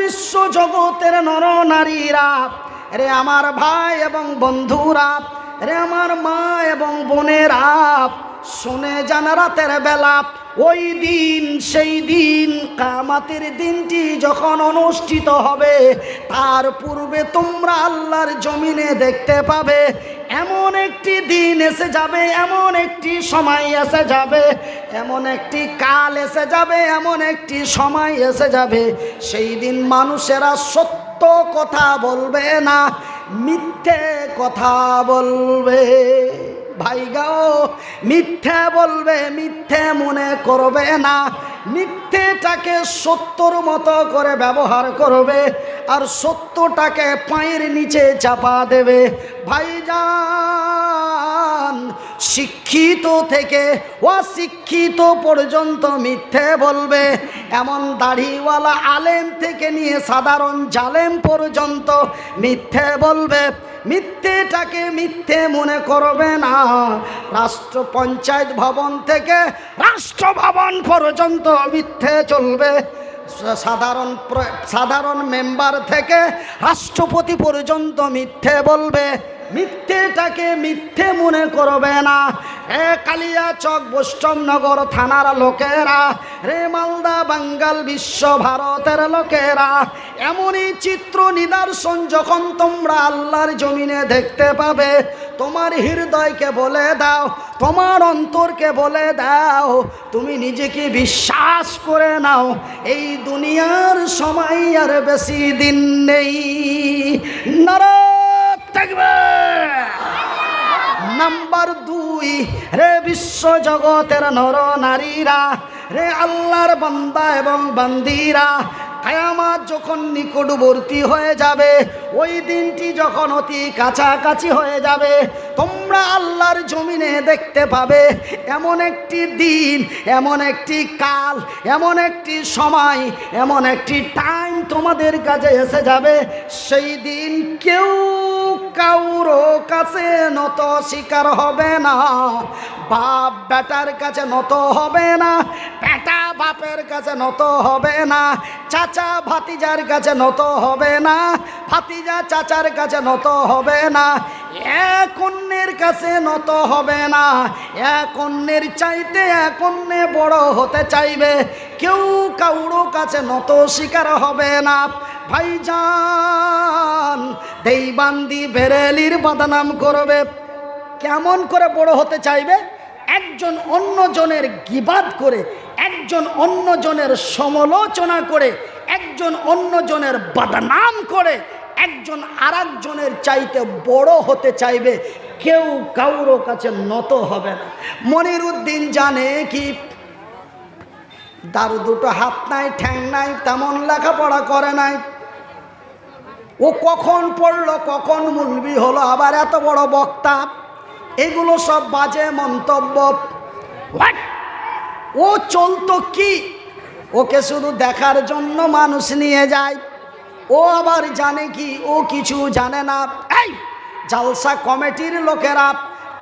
বিশ্ব জগতের নর নারীরা, রে আমার ভাই এবং বন্ধুরা, রে আমার মা এবং বোনেরা, শুনে যান রাতের বেলা ওই দিন, সেই দিন কিয়ামতের দিনটি যখন অনুষ্ঠিত হবে, তার পূর্বে তোমরা আল্লাহর জমিনে দেখতে পাবে এমন একটি দিন এসে যাবে, এমন একটি সময় এসে যাবে, এমন একটি কাল এসে যাবে, এমন একটি সময় এসে যাবে, সেই দিন মানুষেরা সত্য কথা বলবে না, মিথ্যে কথা বলবে। ভাই গাও, মিথ্যে বলবে, মিথ্যে মনে করবে না, মিথ্যেটাকে সত্যর মতো করে ব্যবহার করবে, আর সত্যটাকে পায়ের নিচে চাপা দেবে। ভাইজান, শিক্ষিত থেকে অশিক্ষিত পর্যন্ত মিথ্যে বলবে, এমন দাড়িওয়ালা আলেম থেকে নিয়ে সাধারণ জালেম পর্যন্ত মিথ্যে বলবে। মিথ্যেটাকে মিথ্যে মনে করবে না। রাষ্ট্র পঞ্চায়েত ভবন থেকে রাষ্ট্র ভবন পর্যন্ত মিথ্যে চলবে। সাধারণ মেম্বার থেকে রাষ্ট্রপতি পর্যন্ত মিথ্যে বলবে। মিথ্যেটাকে মিথ্যে মনে করবে না। রে কালিয়াচক বৈষ্ণবনগর থানার লোকেরা, রে মালদা বাঙ্গাল বিশ্ব ভারতের লোকেরা, এমনই চিত্র নিদর্শন যখন তোমরা আল্লাহর জমিনে দেখতে পাবে, তোমার হৃদয়কে বলে দাও, তোমার অন্তরকে বলে দাও, তুমি নিজেকে বিশ্বাস করে নাও, এই দুনিয়ার সময় আর বেশি দিন নেই। নারায়ে তাকবীর। নাম্বার 2, রে বিশ্ব জগতের নর নারীরা, রে আল্লাহর বান্দা এবং বান্দিরা, কিয়ামত যখন নিকটবর্তী হয়ে যাবে, ওই দিনটি যখন অতি কাছাকাছি হয়ে যাবে, তোমরা আল্লাহর জমিনে দেখতে পাবে এমন একটি দিন, এমন একটি কাল, এমন একটি সময়, এমন একটি টাইম তোমাদের কাছে এসে যাবে। সেই দিন কেউ কাউরো কাছে নত স্বীকার হবে না, বাপ বেটার কাছে নত হবে না, বেটা বাপের কাছে নত হবে না, চাচা ভাতিজার কাছে নত হবে না, ভাতিজা চাচার কাছে নত হবে না, এক অন্যের কাছে নত হবে না। এক অন্যের চাইতে এক অন্য বড় হতে চাইবে, কেউ কাউরো কাছে নত স্বীকার হবে না। ভাইজান, দেইবান্দি বেরেলির বদনাম করবে। কেমন করে বড় হতে চাইবে? একজন অন্যজনের গীবাত করে, একজন অন্যজনের সমালোচনা করে, একজন অন্যজনের বদনাম করে, একজন আরেকজনের চাইতে বড় হতে চাইবে, কেউ কাউরো কাছে নত হবে না। মনিরুদ্দিন জানে কি? তার দুটো হাত নাই, ঠ্যাং নাই, তেমন লেখাপড়া করে নাই। ও কখন পড়লো, কখন মুলবি হলো, আবার এত বড় বক্তা। এগুলো সব বাজে মন্তব্য। ও চলতো কি? ওকে শুধু দেখার জন্য মানুষ নিয়ে যায়। ও আবার জানে কি? ও কিছু জানে না। এই জালসা কমিটির লোকেরা,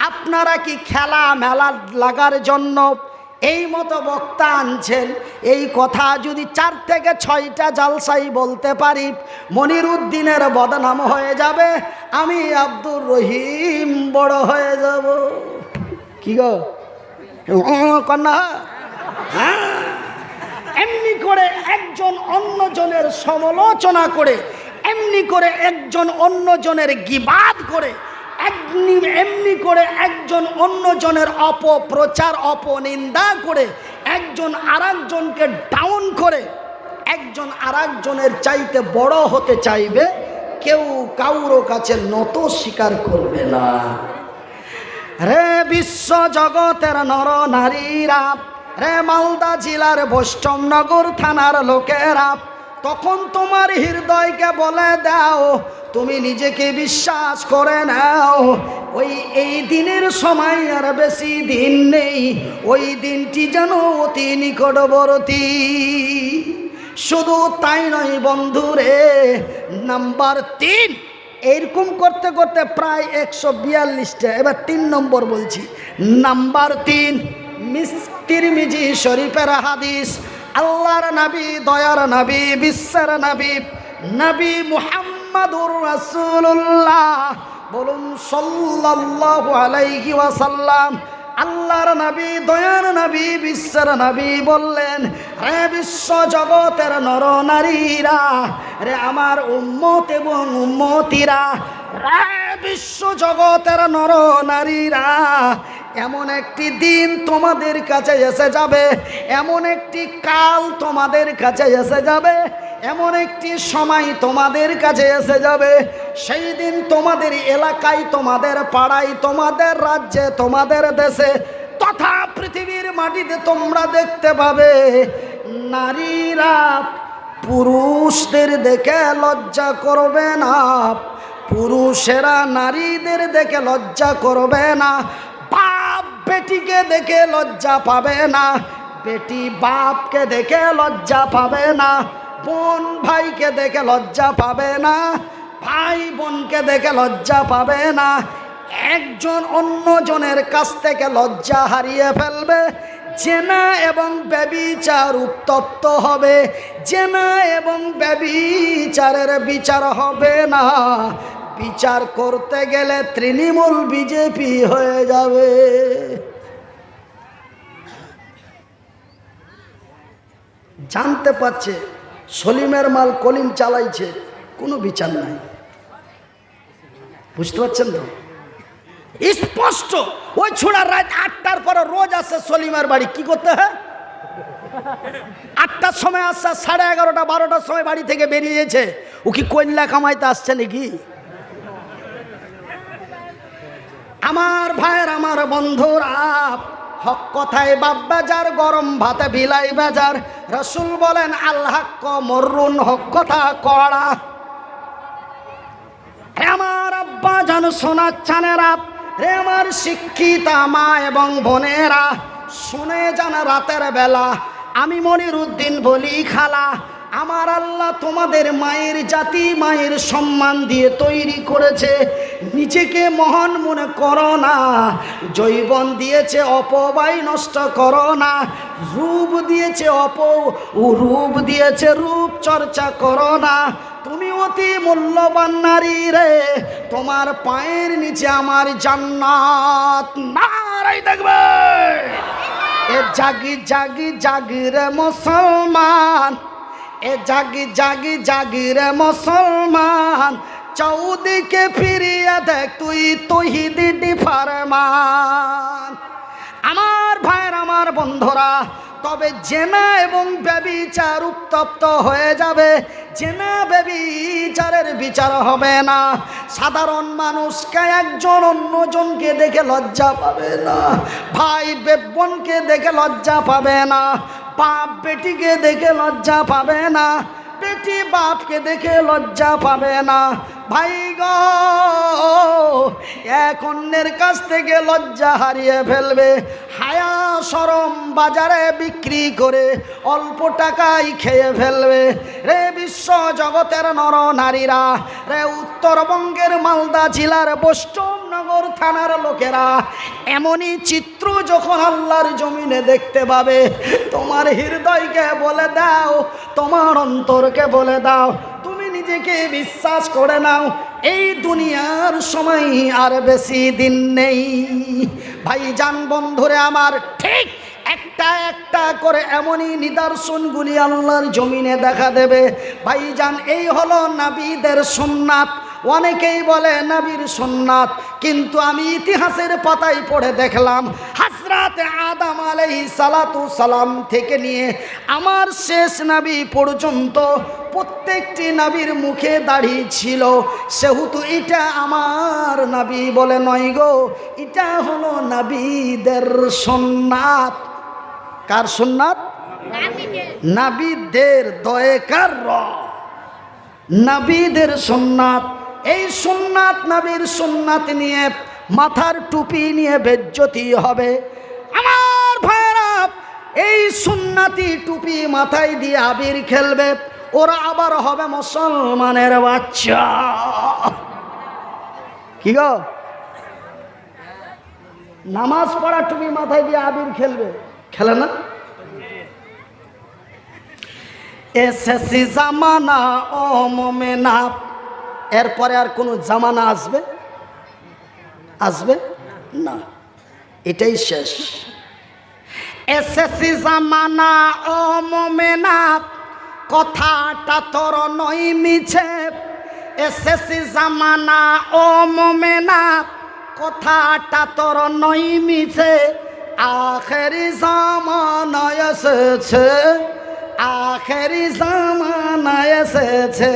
আপনারা কি খেলা মেলা লাগার জন্য এই মতো বক্তা আনছেন? এই কথা যদি 4 থেকে 6টা জালসাই বলতে পারি, মনিরুদ্দিনের বদনাম হয়ে যাবে, আমি আব্দুর রহিম বড় হয়ে যাব। কি গো কন্যা? হ্যাঁ, এমনি করে একজন অন্যজনের সমালোচনা করে, এমনি করে একজন অন্যজনের গীবাত করে, এমনি করে একজন অন্যজনের অপপ্রচার, অপনিন্দা করে, একজন আরেকজনকে ডাউন করে, একজন আরেকজনের চাইতে বড় হতে চাইবে, কেউ কাউরো কাছে নত স্বীকার করবে না। রে বিশ্ব জগতের নর নারীরা, রে মালদা জেলার বৈষ্ণবনগর থানার লোকেরা, তখন তোমার হৃদয়কে বলে দাও, তুমি নিজেকে বিশ্বাস করে নাও, এই দিনের সময় আর বেশি দিন নেই, ওই দিনটি যেন অতি নিকটবর্তী। শুধু তাই নয় বন্ধুরে, নাম্বার 3, এইরকম করতে করতে প্রায় 142টা, এবার 3 নম্বর বলছি। নাম্বার 3, তিরমিজি শরীফের হাদিস, আল্লাহর নবী, দয়ার নবী, বিশ্বের নবী, নবী মুহাম্মাদুর রাসূলুল্লাহ, বলুন সাল্লাল্লাহু আলাইহি ওয়াসাল্লাম। আল্লাহর নবী, দয়ার নবী, বিশ্বের নবী বললেন, হে বিশ্ব জগতের নর নারীরা, রে আমার উম্মত এবং উম্মতিরা, রে বিশ্ব জগতের নর নারীরা, এমন একটি দিন তোমাদের কাছে এসে যাবে, এমন একটি কাল তোমাদের কাছে এসে যাবে, এমন একটি সময় তোমাদের কাছে এসে যাবে, সেই দিন তোমাদের এলাকায়, তোমাদের পাড়ায়, তোমাদের রাজ্যে, তোমাদের দেশে তথা পৃথিবীর মাটিতে তোমরা দেখতে পাবে নারীরা পুরুষদের দেখে লজ্জা করবে না, পুরুষেরা নারীদের দেখে লজ্জা করবে না, বাপ বেটিকে দেখে লজ্জা পাবে না, বেটি বাপকে দেখে লজ্জা পাবে না, বোন ভাইকে দেখে লজ্জা পাবে না, ভাই বোনকে দেখে লজ্জা পাবে না, একজন অন্যজনের কাছ থেকে লজ্জা হারিয়ে ফেলবে, জেনা এবং ব্যভিচার উত্তপ্ত হবে, জেনা এবং ব্যভিচারের বিচার হবে না, বিচার করতে গেলে তৃণমূল বিজেপি হয়ে যাবে। জানতে পারছে সলিমের মাল কলিম চালাইছে, কোনো বিচার নাই। বুঝতে পারছেন তো? স্পষ্ট। ওই ছোড়া রাত 8টার পরে রোজ আসে সলিমের বাড়ি, কি করতে হয়? 8টার সময় আসছে, 11:30 12টার সময় বাড়ি থেকে বেরিয়েছে। ও কি কন্যা কামাইতে আসছে নাকি? আমার ভাইয়ের, আমার বন্ধুরা, হক কথায় বাপ বাজার, গরম ভাতে বিলাই বাজার। রাসূল বলেন আল হাক্ক মররুন, হক কথা কড়া। হে আমার আব্বা জান, সোনার চানেরা, রে আমার শিক্ষিতা মা এবং বোনেরা, শুনে যান রাতের বেলা আমি মনিরুদ্দিন বলি খালা, আমার আল্লাহ তোমাদের মায়ের জাতি, মায়ের সম্মান দিয়ে তৈরি করেছে। নিজেকে মহান মনে করো না, যৌবন দিয়েছে অপব্যয় নষ্ট করো না, রূপ দিয়েছে রূপ দিয়েছে রূপ চর্চা করো না। তুমি অতি মূল্যবান নারী রে, তোমার পায়ের নিচে আমার জান্নাত। নারাই দেখবে এ জাগি জাগি জাগি রে মুসলমান, এ জাগি জাগি জাগি রে মুসলমান, চৌদিকে ফিরিয়ে দেখ তুই তৌহিদি ফরমান। আমার ভাইয়ের, আমার বন্ধুরা, তবে জেনা এবং ব্যভিচার উত্তপ্ত হয়ে যাবে, জেনা ব্যভিচারের বিচার হবে না। সাধারণ মানুষকে একজন অন্যজনকে দেখে লজ্জা পাবে না, ভাই বোনকে দেখে লজ্জা পাবে না, বাপ বেটিকে দেখে লজ্জা পাবে না, বেটি বাপকে দেখে লজ্জা পাবে না। ভাই গো, এক অন্যের কাছ থেকে লজ্জা হারিয়ে ফেলবে, হায়া শরম বাজারে বিক্রি করে অল্প টাকায় খেয়ে ফেলবে। রে বিশ্ব জগতের নর নারীরা, রে উত্তরবঙ্গের মালদা জেলার বৈষ্ণবনগর থানার লোকেরা, এমনই চিত্র যখন আল্লাহর জমিনে দেখতে পাবে, তোমার হৃদয়কে বলে দাও, তোমার অন্তরকে বলে দাও, তুমি নিজেকে বিশ্বাস করে নাও, এই দুনিয়ার সময় আর বেশি দিন নেই। ভাইজান বন্ধুরে আমার, ঠিক একটা একটা করে এমনই নিদর্শনগুলি আল্লাহর জমিনে দেখা দেবে। ভাইজান, এই হলো নবীদের সুন্নাত। অনেকেই বলে নবীর সুন্নাত, কিন্তু আমি ইতিহাসের পাতায় পড়ে দেখলাম হযরত আদম আলাইহিস সালাতু সালাম থেকে নিয়ে আমার শেষ নবী পর্যন্ত প্রত্যেকটি নবীর মুখে দাড়ি ছিল। সেহেতু এটা আমার নবী বলে নয় গো, এটা হলো নবীদের সুন্নাত। কার সুন্নাত? নবীদের দয়কার নবীদের সুন্নাত। এই সুন্নাত, নবীর সুন্নাত নিয়ে মাথার টুপি নিয়ে বেজ্জতি হবে। আমার ভাইরা, এই সুন্নাতি টুপি মাথায় দিয়ে আবির খেলবে, ওরা আবার হবে মুসলমানের বাচ্চা। কি গো, নামাজ পড়া টুপি মাথায় দিয়ে আবির খেলবে, খেলে না? এসেছি জামানা ও মোমেনা। এরপরে আর কোনো জামানা আসবে? আসবে না, এটাই শেষ। এসেছি জামানা ও মোমেনা, কথাটা তোর নই মিছে। এসেছি জামানা ও মোমেনা, কথাটা তোর নই মিছে। আখেরি জামানা এসেছে, আখেরি জামানা এসেছে।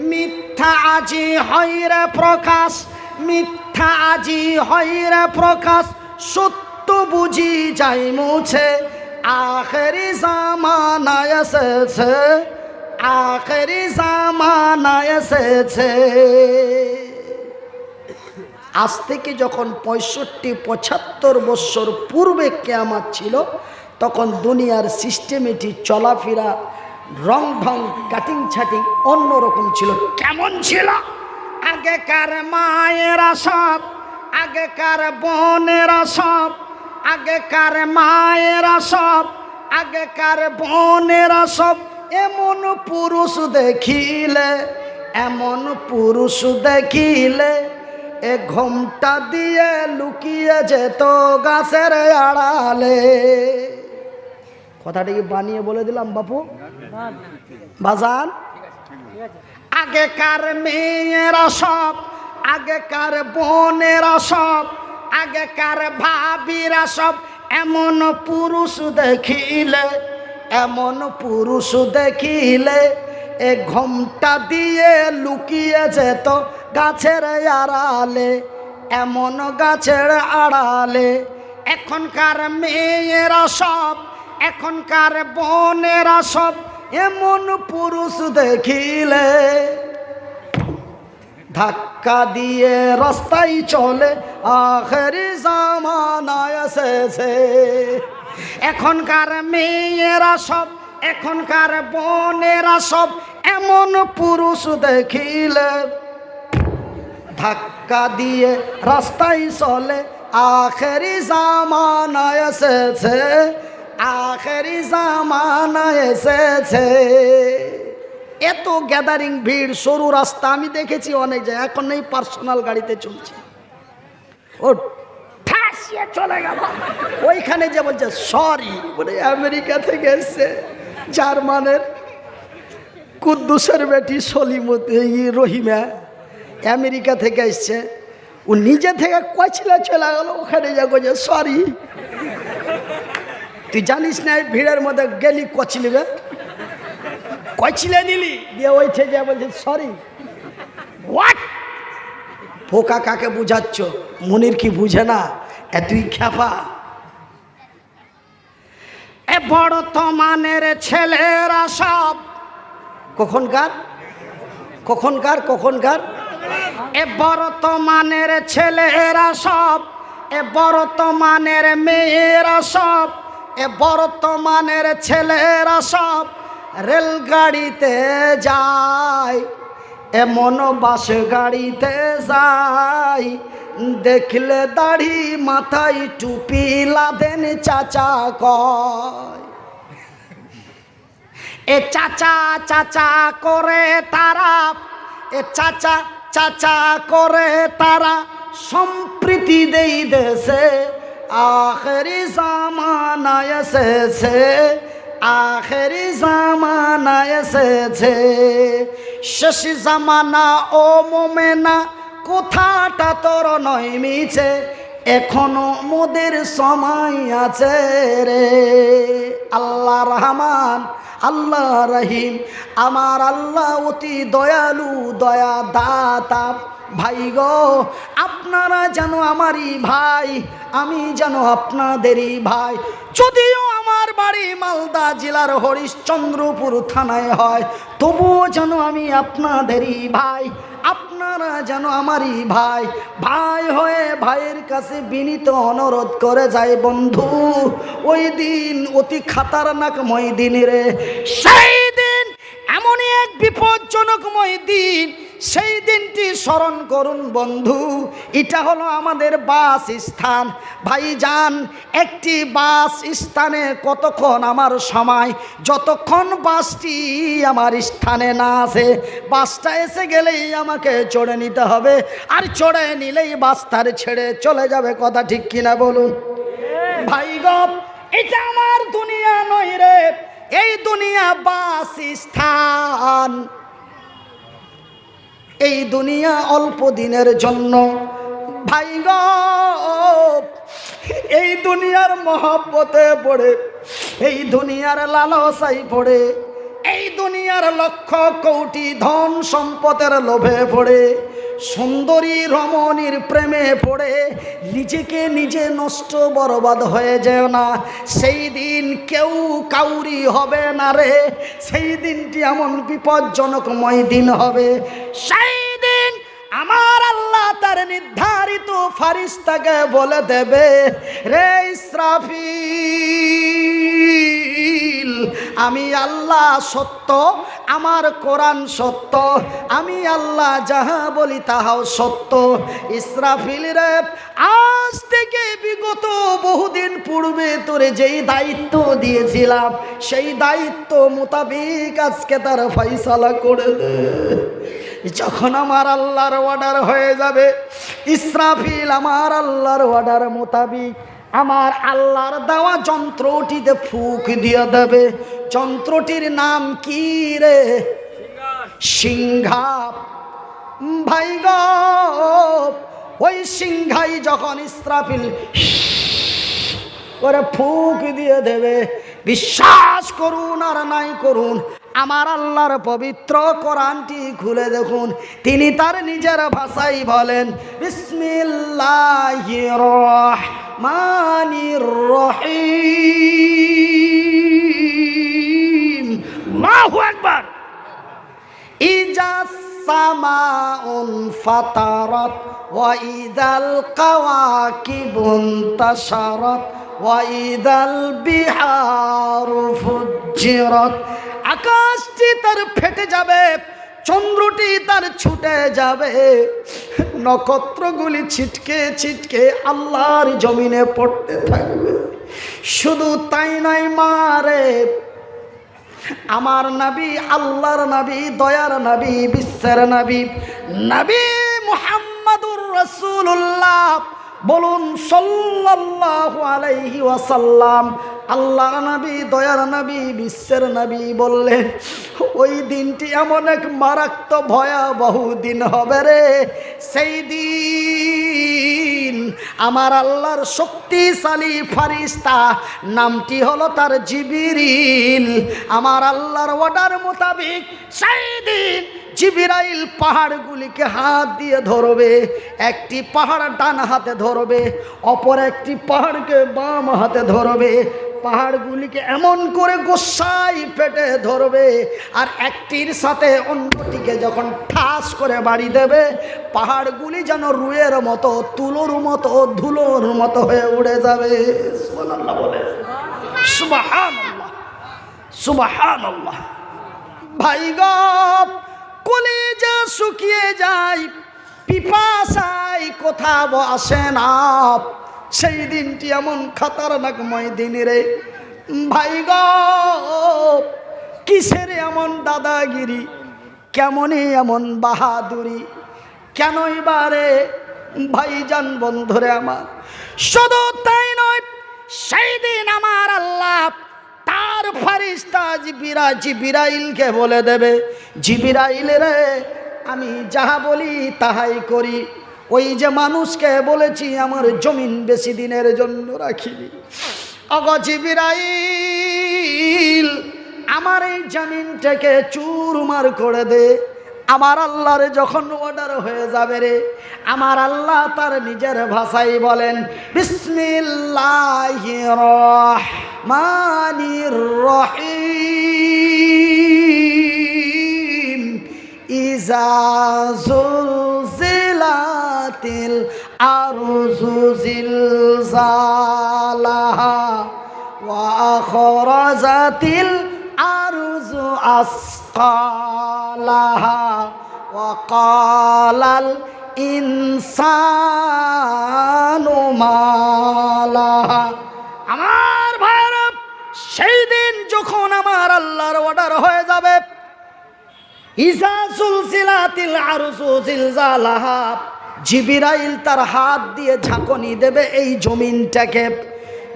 মিথ্যা আজি হইরে প্রকাশ, মিথ্যা আজি হইরে প্রকাশ, সত্য বুঝি যাই মুছে। আখেরি জামানা এসেছে, আখেরি জামানা এসেছে। আজ থেকে যখন 65-75 বছর পূর্বে কিয়ামত ছিল, তখন দুনিয়ার সিস্টেমেটিক চলাফেরা, রং ঢং, কাটিং ছাটিং অন্যরকম ছিল। কেমন ছিল? আগেকার মায়েরা সব, আগেকার বোনেরা সব, আগেকার মায়েরা সব, আগেকার বোনেরা সব এমন পুরুষ দেখিলে, এমন পুরুষ দেখিলে এ ঘোমটা দিয়ে লুকিয়ে যেত গাছের আড়ালে। কথাটা কি বানিয়ে বলে দিলাম বাপু? বাজান, আগেকার মেয়েরা সব, আগেকার বোনেরা সব, আগেকার ভাবিরা সব এমন পুরুষ দেখিলে, এমন পুরুষ দেখিলে এ ঘোমটা দিয়ে লুকিয়ে যেত গাছের আড়ালে, এমন গাছের আড়ালে। এখনকার মেয়েরা সব, এখনকার বোনেরা সব এমন পুরুষ দেখিলে ধাক্কা দিয়ে রাস্তায় চলে। আখেরি জামানা এসেছে। এখনকার মেয়েরা সব, এখনকার বোনেরা সব এমন পুরুষ দেখিলে ধাক্কা দিয়ে রাস্তায় চলে। আখেরি জামানা এসেছে, আখেরি জামানা এসেছে। এত গ্যাদারিং ভিড়, সরু রাস্তা আমি দেখেছি অনেক জায়গায়। এখন নেই, পার্সোনাল গাড়িতে চলছে। ও ঠাসিয়ে চলে গেল ওইখানে, যে বলছে সরি, বলে আমেরিকা থেকে এসছে, জার্মানের কুদ্দুসের বেটি সলিমতি রহিমা আমেরিকা থেকে এসছে। ও নিজে থেকে কচলে চলে গেল, ওখানে যা বলছে সরি। তুই জানিস না এই ভিড়ের মধ্যে গেলি কচলিবে, কচলে দিলি দিয়ে ওইঠে যা বলছে সরি। হোয়াট? পোকা কাকে বুঝাচ্ছ? মনির কি বুঝে না? তুই খ্যাপা। এ বর্তমানের ছেলেরা সব, কখনকার কখনকার কখনকার এ বর্তমানের ছেলেরা সব, এ বর্তমানের মেয়েরা সব, এ বর্তমানের ছেলেরা সব রেলগাড়িতে যায়, এমন বাস গাড়িতে যায়। দেখলে দাড়ি মাথায় টুপি লাদেন চাচা কয়। এ চাচা চাচা করে তারা, এ চাচা চাচা করে তারা সম্প্রীতি দেই দেশে। আখেরি জামানা এসেছে, আখেরি জামানা এসেছে। শেষ জামানা ও মোমেনা, কথাটা তোর নয় মিছে। এখনো মোদের সময় আছে রে। আল্লাহ রহমান, আল্লাহ রহিম, আমার আল্লাহ অতি দয়ালু, দয়া দাতা। ভাই গো, আপনারা যেন আমারই ভাই, আমি যেন আপনাদেরই ভাই। যদিও আমার বাড়ি মালদা জেলার হরিশ্চন্দ্রপুর থানায় হয়, তবুও যেন আমি আপনাদেরই ভাই, আপনারা যেন আমারই ভাই। ভাই হয়ে ভাইয়ের কাছে বিনীত অনুরোধ করে যায়, বন্ধু ওই দিন অতি খাতারনাকময় দিন রে। সেই দিন এমনই এক বিপজ্জনকময় দিন, সেই দিনটি স্মরণ করুন বন্ধু। এটা হলো আমাদের বাস স্থান। ভাইজান, একটি বাস স্থানে কতক্ষণ আমার সময়, যতক্ষণ বাসটি আমার স্থানে না আসে, বাসটা এসে গেলেই আমাকে চড়ে নিতে হবে, আর চড়ে নিলেই বাসটার ছেড়ে চলে যাবে। কথা ঠিক কিনা বলুন ভাই গো? এটা আমার দুনিয়া নয় রে, এই দুনিয়া বাস স্থান। এই দুনিয়া অল্প দিনের জন্য ভাই গো। এই দুনিয়ার মহব্বতে পড়ে, এই দুনিয়ার লালসায় পড়ে, এই দুনিয়ার লক্ষ কোটি ধন সম্পদের লোভে পড়ে, সুন্দরী রমণীর প্রেমে পড়ে নিজেকে নিজে নষ্ট বরবাদ হয়ে যেও না। সেই দিন কেউ কাউরি হবে না রে। সেই দিনটি এমন বিপজ্জনকময় দিন হবে। সেই দিন আমার আল্লাহ তার নির্ধারিত ফারিস্তাকে বলে দেবে, রে ইসরাফিল, আমি আল্লাহ সত্য, আমার কোরআন সত্য, আমি আল্লাহ যাহা বলি তাহাও সত্য। ইসরাফিল রে, আজ থেকে বিগত বহুদিন পূর্বে তোরে যেই দায়িত্ব দিয়েছিলাম, সেই দায়িত্ব মোতাবেক আজকে তার ফয়সালা করে দে। যখন আমার আল্লাহর অর্ডার হয়ে যাবে, ইসরাফিল আমার আল্লাহর অর্ডার মোতাবেক আমার আল্লাহর দেওয়া যন্ত্রটিতে ফুঁক দিয়ে দেবে। যন্ত্রটির নাম কি রে? সিংহা। ভাই গো, ওই সিংহাই যখন ইসরাফিল করে ফুঁক দিয়ে দেবে, বিশ্বাস করুন আর নাই করুন, আমার আল্লাহর পবিত্র কোরআনটি খুলে দেখুন, তিনি তার নিজের ভাষায় বলেন, বিসমিল্লাহির রহমানির রহিম। আল্লাহু আকবার। ইজা সামাউন ফাতারাত ওয়া ইদাল কাওয়াকিবুন তাশারাত ওয়া ইদাল বিহারু ফুজ্জিরাত। আকাশটি তার ফেটে যাবে, চন্দ্রটি তার ছুটে যাবে, নক্ষত্রগুলি ছিটকে ছিটকে আল্লাহর জমিনে পড়তে থাকবে। শুধু তাই নয় মারে, আমার নবী, আল্লাহর নবী, দয়ার নবী, বিশ্বের নবী, নবী মুহাম্মাদুর রাসূলুল্লাহ বলুন সাল্লাল্লাহু আলাইহি ওয়াসাল্লাম, আল্লাহর নবী, দয়ার নবী, বিশ্বের নবী বললেন, ওই দিনটি এমন এক মারাত্মক ভয়াবহ দিন হবে রে। সেই দিন আমার আল্লাহর শক্তিশালী ফারিস্তা, নামটি হলো তার জিবরিল, আমার আল্লাহর অর্ডার মোতাবেক সেই দিন জিবরাইল পাহাড়গুলিকে হাত দিয়ে ধরবে। একটি পাহাড় ডান হাতে ধরবে, অপর একটি পাহাড়কে বাম হাতে ধরবে। পাহাড়গুলিকে এমন করে গোসাই পেটে ধরবে, আর একটির সাথে অন্যটিকে যখন ঠাস করে বাড়ি দেবে, পাহাড়গুলি যেন রুয়ের মতো, তুলোর মতো, ধুলোর মতো হয়ে উড়ে যাবে। সুবহানাল্লাহ বলে, সুবহানাল্লাহ, সুবহানাল্লাহ। ভাই গো, কলিজা শুকিয়ে যায়, পিপাসায় কোথাও আসে না। সেই দিনটি এমন খতরনাকময় দিন রে ভাই গো। কিসের এমন দাদাগিরি, কেমনই এমন বাহাদুরি, কেনই বারে ভাইজান বন্ধুরে আমার। শুধু তাই নয়, সেই দিন আমার আল্লাহ তার ফারিস্তা জিবরাইলকে বলে দেবে, জিবরাইল রে, আমি যাহা বলি তাহাই করি। ওই যে মানুষকে বলেছি আমার জমিন বেশি দিনের জন্য রাখিনি, ওগো জিবরাইল, আমার এই জমিনটাকে চুরমার করে দে। আমার আল্লাহর যখন অর্ডার হয়ে যাবে রে, আমার আল্লাহ তার নিজের ভাষায় বলেন, বিসমিল্লাহির রহমানির রহিম। ইজা যুলজিলাতিল আরযু জিলজালাহা ওয়া আখরাজাতিল আরযু আসকালাহা ওয়াকালাল ইনসানু মালাহা। আমার ভাইরা, সেই দিন যখন আমার আল্লাহর অর্ডার হয়ে যাবে, ইজা সুলসিলাতিল আরশু জিলজালাহা, জিবরাইল তার হাত দিয়ে ঝাঁকুনি দেবে এই জমিনটাকে।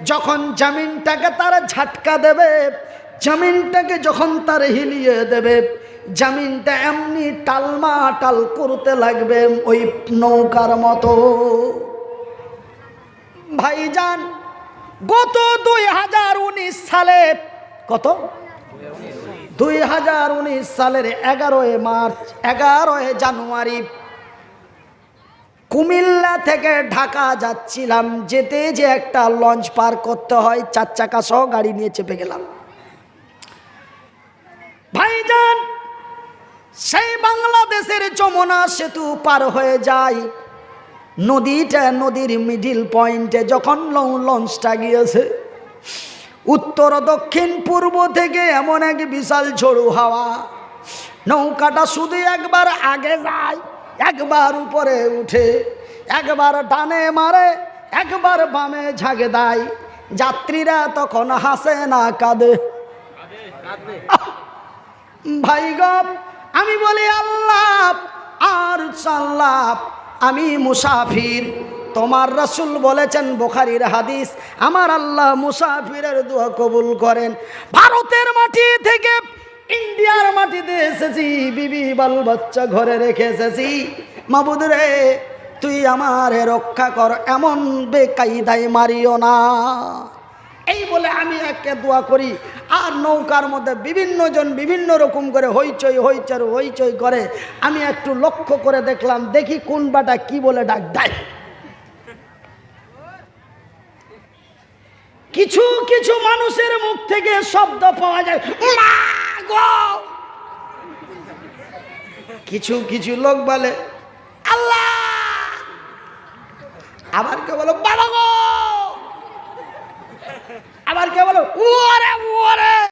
যখন জমিনটাকে তার ঝাটকা দেবে, জমিনটাকে যখন তার হিলিয়ে দেবে, জমিনটা এমনি টালমাটাল করতে লাগবে ওই নৌকার মতো। ভাইজান, গত 2019 সালে, কত 2019 সালের 11 মার্চ 11 জানুয়ারি কুমিল্লা থেকে ঢাকা যাচ্ছিলাম, যেতে যে একটা লঞ্চ পার করতে হয়, 4 চাকা সহ গাড়ি নিয়ে চেপে গেলাম। ভাইজান, সেই বাংলাদেশের যমুনা সেতু পার হয়ে যায়, নদীর মিডিল পয়েন্টে যখন লঞ্চটা গিয়েছে, উত্তর দক্ষিণ পূর্ব থেকে এমন এক বিশাল ঝোড়ো হাওয়া, নৌকাটা শুধু একবার আগে যায়, একবার উপরে উঠে, একবার ডানে মারে, একবার বামে ঝাঁকে দেয়। যাত্রীরা তখন হাসে না কাঁদে। ভাই গো, আমি বলি আল্লাহ আর সাল্লাহ, আমি মুসাফির। তোমার রাসূল বলেছেন, বুখারীর হাদিস, আমার আল্লাহ মুসাফিরের দোয়া কবুল করেন। ভারতের মাটি থেকে ইন্ডিয়ার মাটিতে এসেছি, বিবি বাল বাচ্চা ঘরে রেখে এসেছি। মাবুদ রে, তুই আমারে রক্ষা কর, এমন বেকায়দায় মারিও না। এই বলে আমি একে দোয়া করি, আর নৌকার মধ্যে বিভিন্ন জন বিভিন্ন রকম করে হইচই করে। আমি একটু লক্ষ্য করে দেখলাম, দেখি কোন বাটা কি বলে ডাক দেয়। কিছু কিছু মানুষের মুখ থেকে শব্দ পাওয়া যায়, মা গো। কিছু কিছু লোক বলে আল্লাহ, আবার কে বলো বাবা গো, আবার কে বলো ওরে ওরে।